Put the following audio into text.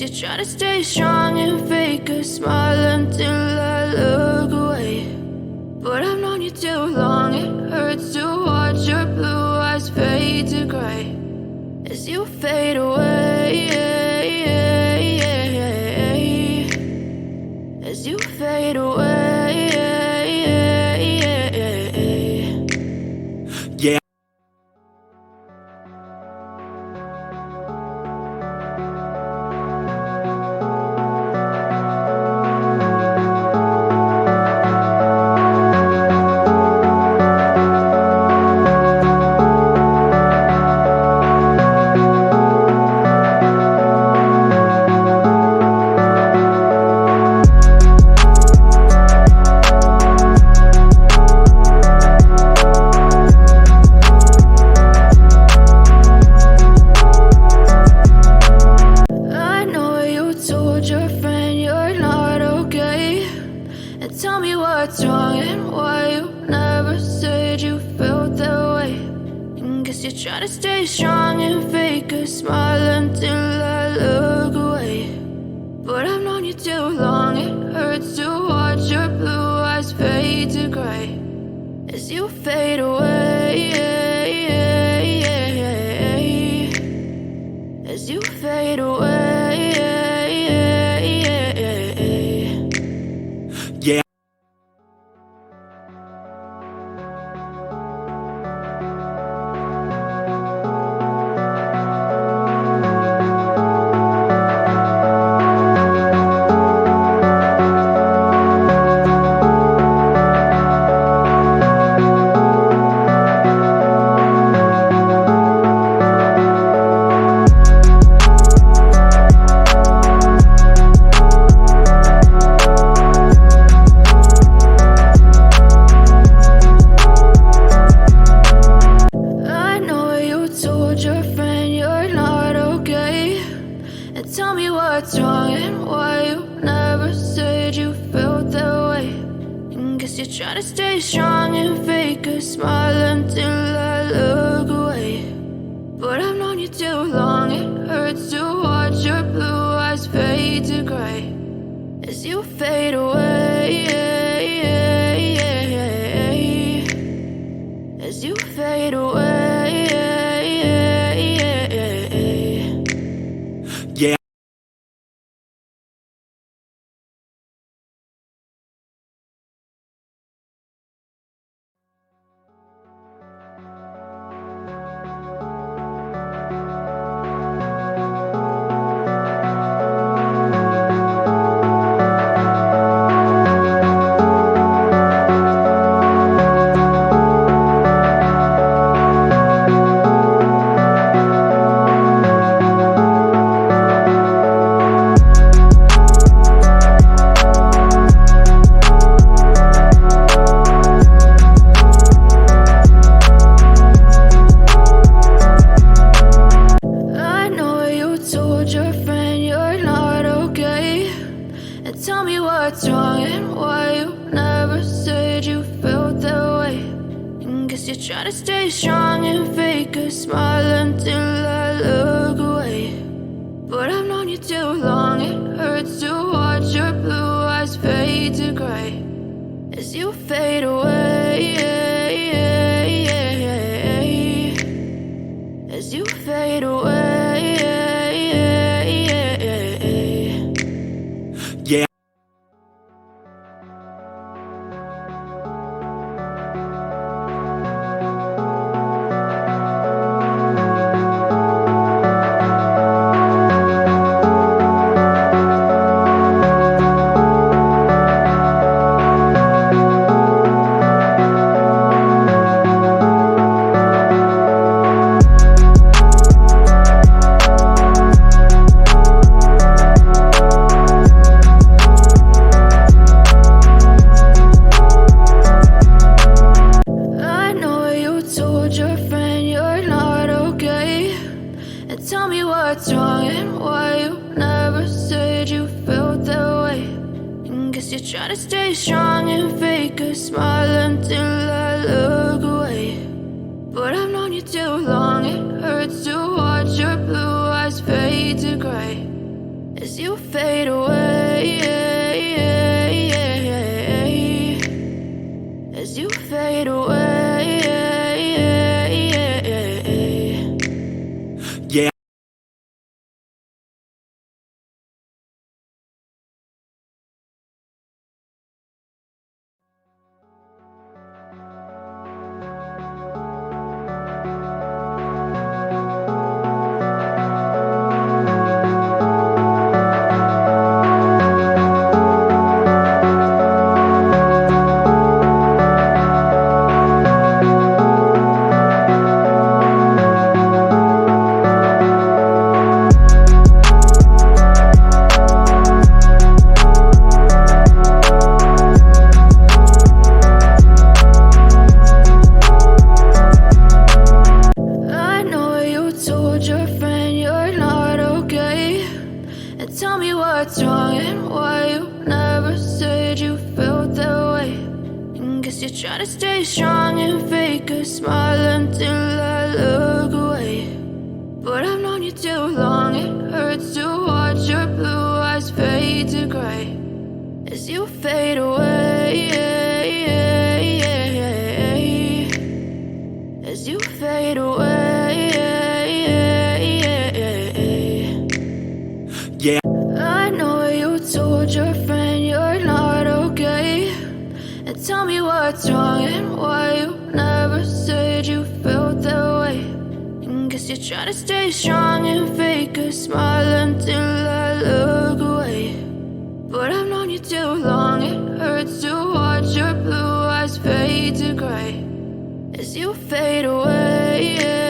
you're trying to stay strong and fake a smile until I look away. But I've known you too long, it hurts to watch your blue eyes fade to gray as you fade away, as you fade away. Yeah. Tell me what's wrong and why you never said you felt that way. And guess you're trying to stay strong and fake a smile until I look away. But I've known you too long, it hurts to watch your blue eyes fade to gray as you fade away, as you fade away. Yeah. Tell me what's wrong and why you never said you felt that way. And guess you're trying to stay strong and fake a smile until I look away. But I've known you too long, it hurts to watch your blue eyes fade to gray as you fade away, as you fade away. Yeah. Tell me what's wrong and why you never said you felt that way. And guess you're trying to stay strong and fake a smile until I look away. But I've known you too long, it hurts to watch your blue eyes fade to gray as you fade away, as you fade away. Yeah. Tell me what's wrong and why you never said you felt that way. And guess you're trying to stay strong and fake a smile until I look away. But I've known you too long, it hurts to watch your blue eyes fade to gray as you you fade away, as you fade away. Yeah. I know you told your friend you're not okay, and tell me what's wrong and why you never said you felt that way. And guess you're trying to stay strong and fake a smile until I look away. But I've known you too long, it hurts to watch your blue eyes fade to gray as you fade away, as you fade away. Yeah. I know you told your friend you're not okay, and tell me what's wrong and why you never said you felt that way. And guess you're trying to stay strong and fake a smile until I look away. But I've known you too long, it hurts to watch your blue eyes fade to gray as you fade away.